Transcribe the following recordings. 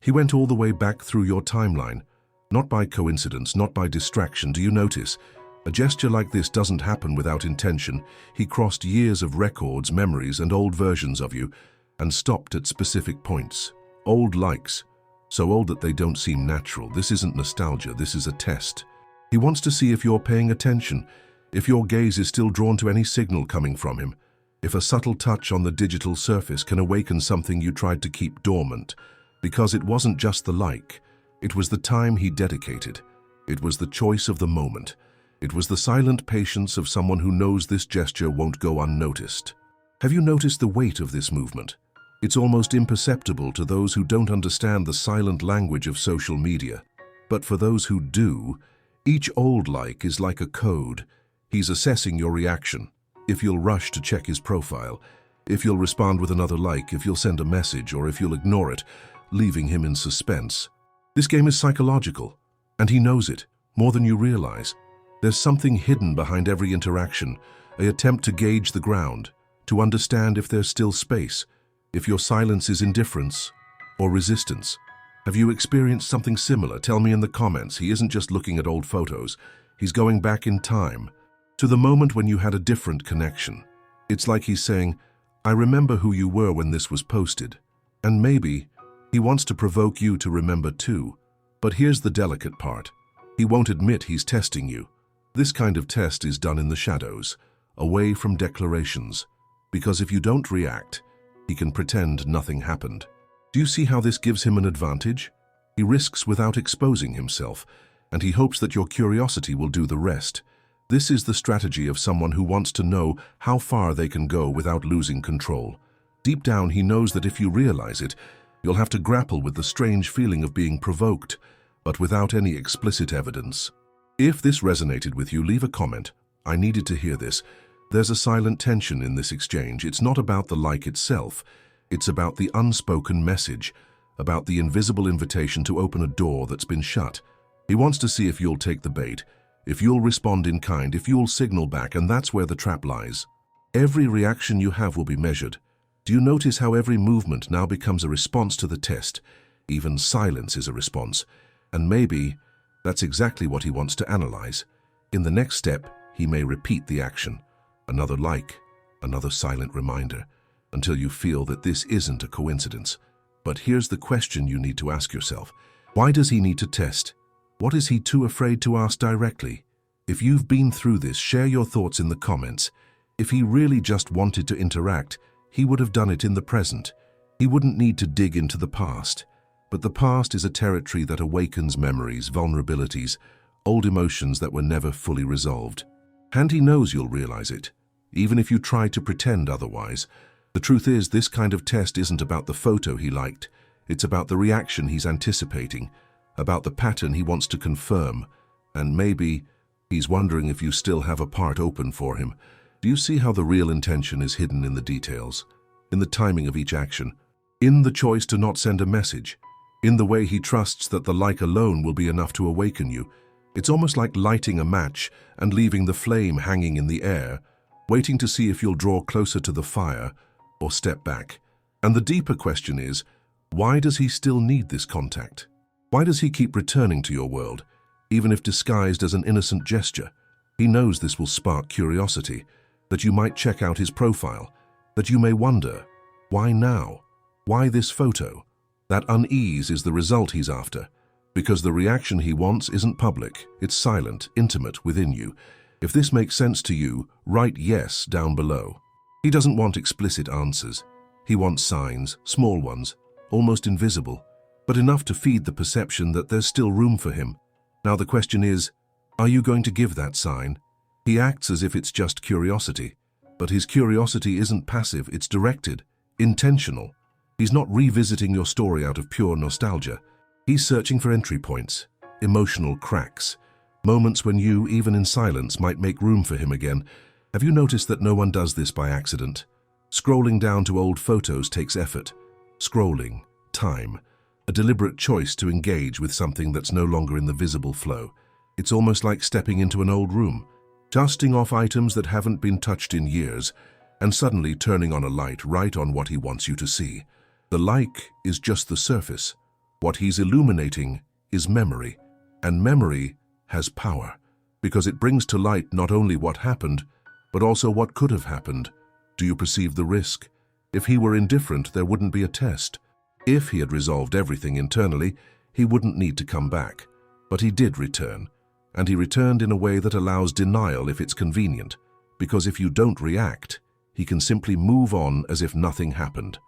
He went all the way back through your timeline. Not by coincidence, not by distraction. Do you notice? A gesture like this doesn't happen without intention. He crossed years of records, memories, and old versions of you, and stopped at specific points. Old likes. So old that they don't seem natural. This isn't nostalgia, this is a test. He wants to see if you're paying attention, if your gaze is still drawn to any signal coming from him, if a subtle touch on the digital surface can awaken something you tried to keep dormant. Because it wasn't just the like, it was the time he dedicated. It was the choice of the moment. It was the silent patience of someone who knows this gesture won't go unnoticed. Have you noticed the weight of this movement? It's almost imperceptible to those who don't understand the silent language of social media. But for those who do, each old like is like a code. He's assessing your reaction. If you'll rush to check his profile, if you'll respond with another like, if you'll send a message, or if you'll ignore it, leaving him in suspense. This game is psychological, and he knows it, more than you realize. There's something hidden behind every interaction, an attempt to gauge the ground, to understand if there's still space, if your silence is indifference or resistance. Have you experienced something similar? Tell me in the comments. He isn't just looking at old photos. He's going back in time, to the moment when you had a different connection. It's like he's saying, I remember who you were when this was posted. And maybe he wants to provoke you to remember too. But here's the delicate part. He won't admit he's testing you. This kind of test is done in the shadows, away from declarations. Because if you don't react, he can pretend nothing happened. Do you see how this gives him an advantage? He risks without exposing himself, and he hopes that your curiosity will do the rest. This is the strategy of someone who wants to know how far they can go without losing control. Deep down, he knows that if you realize it, you'll have to grapple with the strange feeling of being provoked, but without any explicit evidence. If this resonated with you, leave a comment. I needed to hear this. There's a silent tension in this exchange. It's not about the like itself. It's about the unspoken message, about the invisible invitation to open a door that's been shut. He wants to see if you'll take the bait, if you'll respond in kind, if you'll signal back, and that's where the trap lies. Every reaction you have will be measured. Do you notice how every movement now becomes a response to the test? Even silence is a response. And maybe that's exactly what he wants to analyze. In the next step, he may repeat the action. Another like, another silent reminder, until you feel that this isn't a coincidence. But here's the question you need to ask yourself. Why does he need to test? What is he too afraid to ask directly? If you've been through this, share your thoughts in the comments. If he really just wanted to interact, he would have done it in the present. He wouldn't need to dig into the past. But the past is a territory that awakens memories, vulnerabilities, old emotions that were never fully resolved. And he knows you'll realize it, even if you try to pretend otherwise. The truth is, this kind of test isn't about the photo he liked. It's about the reaction he's anticipating, about the pattern he wants to confirm, and maybe he's wondering if you still have a part open for him. Do you see how the real intention is hidden in the details, in the timing of each action, in the choice to not send a message, in the way he trusts that the like alone will be enough to awaken you? It's almost like lighting a match and leaving the flame hanging in the air, waiting to see if you'll draw closer to the fire or step back. And the deeper question is, why does he still need this contact? Why does he keep returning to your world, even if disguised as an innocent gesture? He knows this will spark curiosity, that you might check out his profile, that you may wonder, why now? Why this photo? That unease is the result he's after, because the reaction he wants isn't public, it's silent, intimate within you. If this makes sense to you, write yes down below. He doesn't want explicit answers. He wants signs, small ones, almost invisible, but enough to feed the perception that there's still room for him. Now the question is, are you going to give that sign? He acts as if it's just curiosity, but his curiosity isn't passive, it's directed, intentional. He's not revisiting your story out of pure nostalgia. He's searching for entry points, emotional cracks, moments when you, even in silence, might make room for him again. Have you noticed that no one does this by accident? Scrolling down to old photos takes effort. Scrolling, time, a deliberate choice to engage with something that's no longer in the visible flow. It's almost like stepping into an old room, dusting off items that haven't been touched in years, and suddenly turning on a light right on what he wants you to see. The like is just the surface. What he's illuminating is memory, and memory has power, because it brings to light not only what happened, but also what could have happened. Do you perceive the risk? If he were indifferent, there wouldn't be a test. If he had resolved everything internally, he wouldn't need to come back. But he did return, and he returned in a way that allows denial if it's convenient, because if you don't react, he can simply move on as if nothing happened.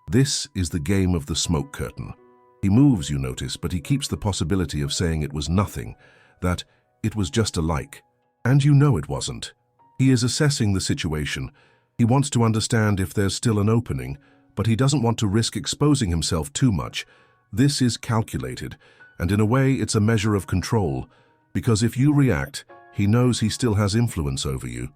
This is the game of the smoke curtain. He moves, you notice, but he keeps the possibility of saying it was nothing, that it was just a like. And you know it wasn't. He is assessing the situation. He wants to understand if there's still an opening, but he doesn't want to risk exposing himself too much. This is calculated, and in a way it's a measure of control, because if you react, he knows he still has influence over you.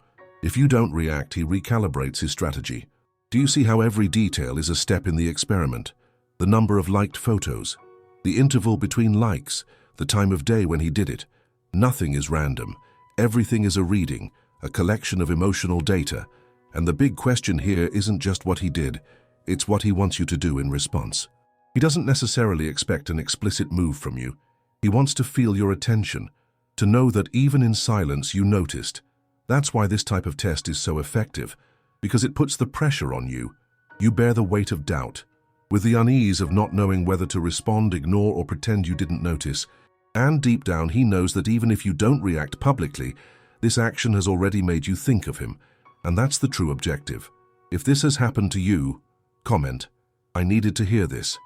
If you don't react, he recalibrates his strategy. Do you see how every detail is a step in the experiment? The number of liked photos, the interval between likes, the time of day when he did it. Nothing is random. Everything is a reading, a collection of emotional data. And the big question here isn't just what he did, it's what he wants you to do in response. He doesn't necessarily expect an explicit move from you. He wants to feel your attention, to know that even in silence you noticed. That's why this type of test is so effective, because it puts the pressure on you. You bear the weight of doubt, with the unease of not knowing whether to respond, ignore, or pretend you didn't notice. And deep down, he knows that even if you don't react publicly, this action has already made you think of him. And that's the true objective. If this has happened to you, comment, "I needed to hear this."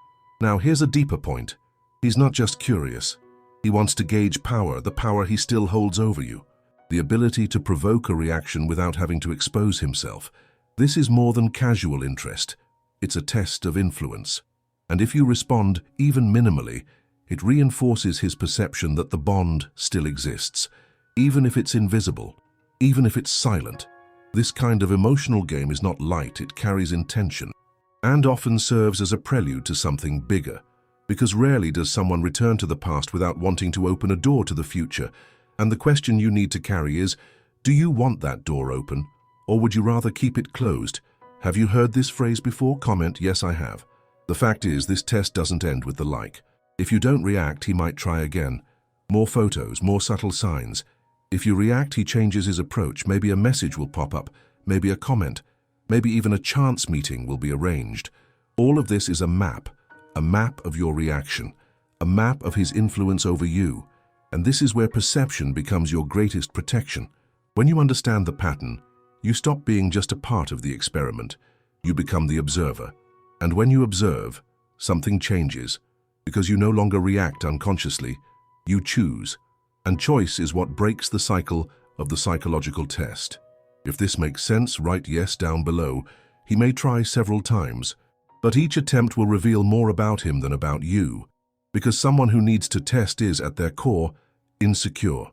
Now here's a deeper point. He's not just curious. He wants to gauge power, the power he still holds over you. The ability to provoke a reaction without having to expose himself. This is more than casual interest. It's a test of influence. And if you respond, even minimally, it reinforces his perception that the bond still exists, even if it's invisible, even if it's silent. This kind of emotional game is not light, it carries intention, and often serves as a prelude to something bigger, because rarely does someone return to the past without wanting to open a door to the future. And the question you need to carry is, do you want that door open, or would you rather keep it closed? Have you heard this phrase before? Comment, "Yes, I have." The fact is, this test doesn't end with the like. If you don't react, he might try again. More photos, more subtle signs. If you react, he changes his approach. Maybe a message will pop up, maybe a comment, maybe even a chance meeting will be arranged. All of this is a map of your reaction, a map of his influence over you. And this is where perception becomes your greatest protection. When you understand the pattern, you stop being just a part of the experiment. You become the observer. And when you observe, something changes, because you no longer react unconsciously, you choose. And choice is what breaks the cycle of the psychological test. If this makes sense, write yes down below. He may try several times, but each attempt will reveal more about him than about you, because someone who needs to test is, at their core, insecure.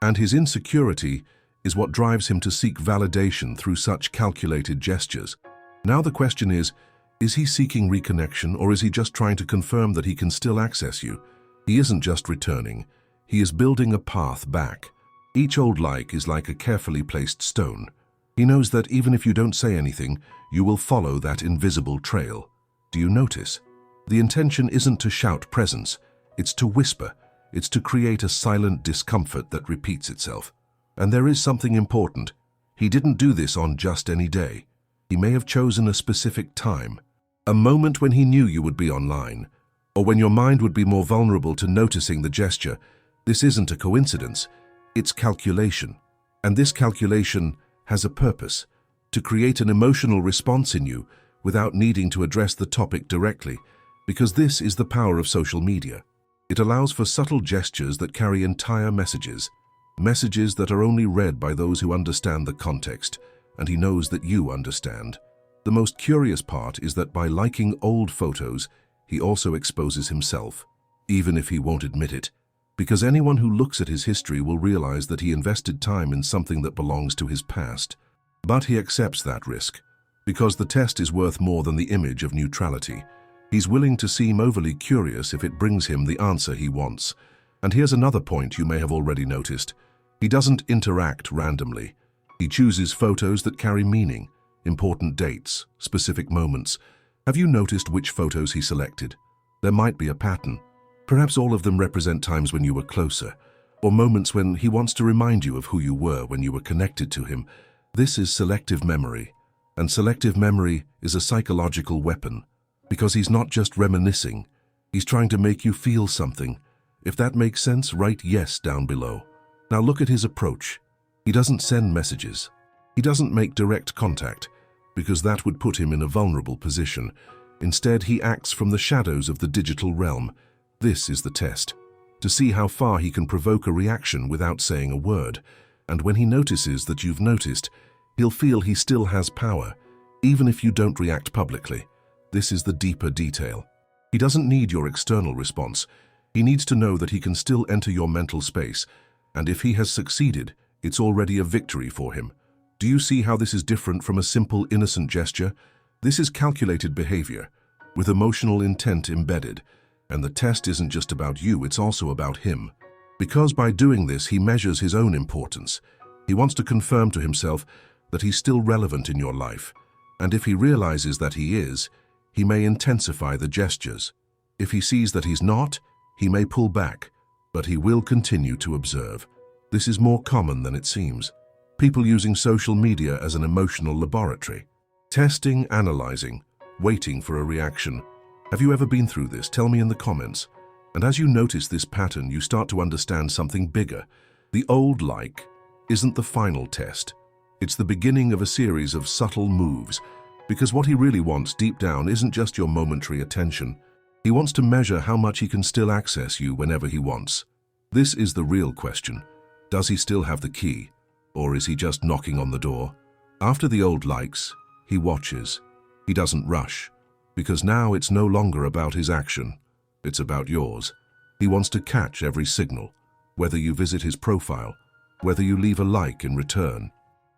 And his insecurity is what drives him to seek validation through such calculated gestures. Now the question is he seeking reconnection, or is he just trying to confirm that he can still access you? He isn't just returning. He is building a path back. Each old like is like a carefully placed stone. He knows that even if you don't say anything, you will follow that invisible trail. Do you notice? The intention isn't to shout presence, it's to whisper. It's to create a silent discomfort that repeats itself. And there is something important. He didn't do this on just any day. He may have chosen a specific time, a moment when he knew you would be online, or when your mind would be more vulnerable to noticing the gesture. This isn't a coincidence, it's calculation. And this calculation has a purpose, to create an emotional response in you without needing to address the topic directly, because this is the power of social media. It allows for subtle gestures that carry entire messages, messages that are only read by those who understand the context, and he knows that you understand. The most curious part is that by liking old photos, he also exposes himself, even if he won't admit it, because anyone who looks at his history will realize that he invested time in something that belongs to his past. But he accepts that risk, because the test is worth more than the image of neutrality. He's willing to seem overly curious if it brings him the answer he wants. And here's another point you may have already noticed. He doesn't interact randomly. He chooses photos that carry meaning, important dates, specific moments. Have you noticed which photos he selected? There might be a pattern. Perhaps all of them represent times when you were closer, or moments when he wants to remind you of who you were when you were connected to him. This is selective memory, and selective memory is a psychological weapon, because he's not just reminiscing, he's trying to make you feel something. If that makes sense, write yes down below. Now look at his approach. He doesn't send messages. He doesn't make direct contact, because that would put him in a vulnerable position. Instead, he acts from the shadows of the digital realm. This is the test, to see how far he can provoke a reaction without saying a word. And when he notices that you've noticed, he'll feel he still has power, even if you don't react publicly. This is the deeper detail. He doesn't need your external response. He needs to know that he can still enter your mental space, and if he has succeeded, it's already a victory for him. Do you see how this is different from a simple, innocent gesture? This is calculated behavior, with emotional intent embedded, and the test isn't just about you, it's also about him. Because by doing this, he measures his own importance. He wants to confirm to himself that he's still relevant in your life, and if he realizes that he is, he may intensify the gestures. If he sees that he's not, he may pull back, but he will continue to observe. This is more common than it seems. People using social media as an emotional laboratory. Testing, analyzing, waiting for a reaction. Have you ever been through this? Tell me in the comments. And as you notice this pattern, you start to understand something bigger. The old like isn't the final test. It's the beginning of a series of subtle moves, because what he really wants deep down isn't just your momentary attention. He wants to measure how much he can still access you whenever he wants. This is the real question. Does he still have the key, or is he just knocking on the door? After the old likes, he watches. He doesn't rush, because now it's no longer about his action. It's about yours. He wants to catch every signal, whether you visit his profile, whether you leave a like in return,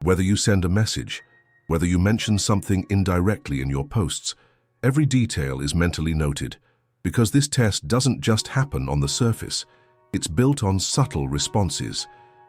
whether you send a message, whether you mention something indirectly in your posts. Every detail is mentally noted, because this test doesn't just happen on the surface. It's built on subtle responses.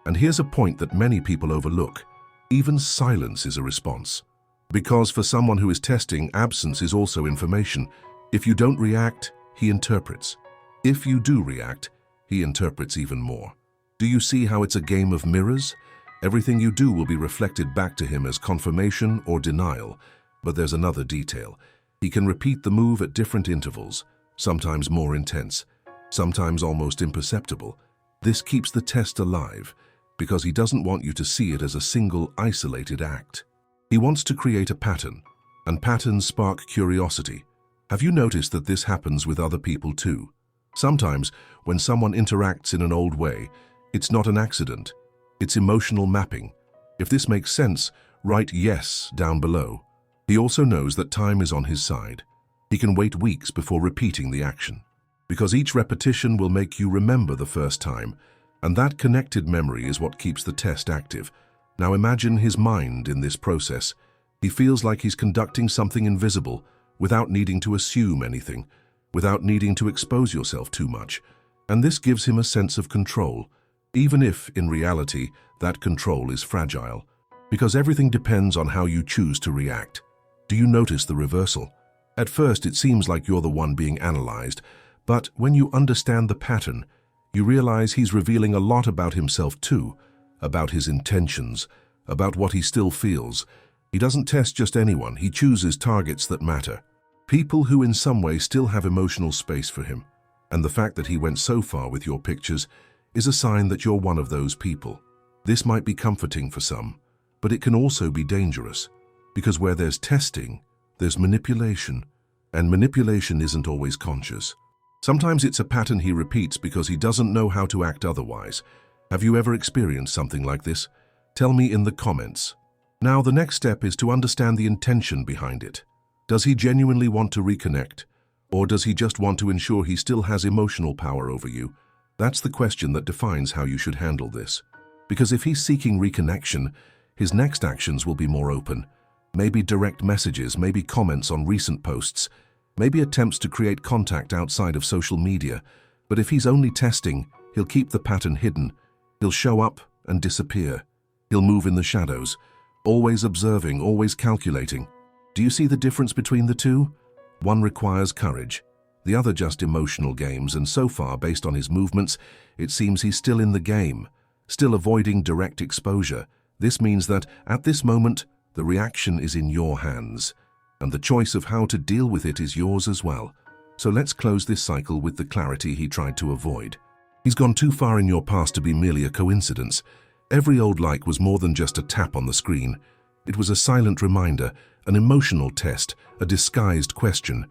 And here's a point that many people overlook. Even silence is a response. Because for someone who is testing, absence is also information. If you don't react, he interprets. If you do react, he interprets even more. Do you see how it's a game of mirrors? Everything you do will be reflected back to him as confirmation or denial. But there's another detail. He can repeat the move at different intervals, sometimes more intense, sometimes almost imperceptible. This keeps the test alive, because he doesn't want you to see it as a single, isolated act. He wants to create a pattern, and patterns spark curiosity. Have you noticed that this happens with other people too? Sometimes, when someone interacts in an old way, it's not an accident. It's emotional mapping. If this makes sense, write yes down below. He also knows that time is on his side. He can wait weeks before repeating the action, because each repetition will make you remember the first time, and that connected memory is what keeps the test active. Now imagine his mind in this process. He feels like he's conducting something invisible, without needing to assume anything, without needing to expose yourself too much. And this gives him a sense of control, even if, in reality, that control is fragile, because everything depends on how you choose to react. Do you notice the reversal? At first, it seems like you're the one being analyzed, but when you understand the pattern, you realize he's revealing a lot about himself too, about his intentions, about what he still feels. He doesn't test just anyone, he chooses targets that matter. People who in some way still have emotional space for him. And the fact that he went so far with your pictures is a sign that you're one of those people. This might be comforting for some, but it can also be dangerous, because where there's testing, there's manipulation, and manipulation isn't always conscious. Sometimes it's a pattern he repeats because he doesn't know how to act otherwise. Have you ever experienced something like this? Tell me in the comments. Now, the next step is to understand the intention behind it. Does he genuinely want to reconnect? Or does he just want to ensure he still has emotional power over you? That's the question that defines how you should handle this. Because if he's seeking reconnection, his next actions will be more open. Maybe direct messages, maybe comments on recent posts, maybe attempts to create contact outside of social media. But if he's only testing, he'll keep the pattern hidden. He'll show up and disappear. He'll move in the shadows, always observing, always calculating. Do you see the difference between the two? One requires courage. The other just emotional games, and so far, based on his movements, it seems he's still in the game, still avoiding direct exposure. This means that, at this moment, the reaction is in your hands, and the choice of how to deal with it is yours as well. So let's close this cycle with the clarity he tried to avoid. He's gone too far in your past to be merely a coincidence. Every old like was more than just a tap on the screen. It was a silent reminder, an emotional test, a disguised question.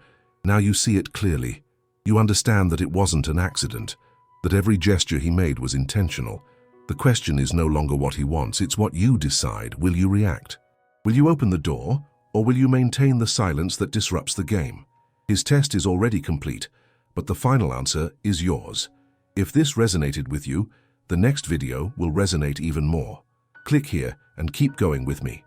Now you see it clearly. You understand that it wasn't an accident, that every gesture he made was intentional. The question is no longer what he wants, it's what you decide. Will you react? Will you open the door, or will you maintain the silence that disrupts the game? His test is already complete, but the final answer is yours. If this resonated with you, the next video will resonate even more. Click here and keep going with me.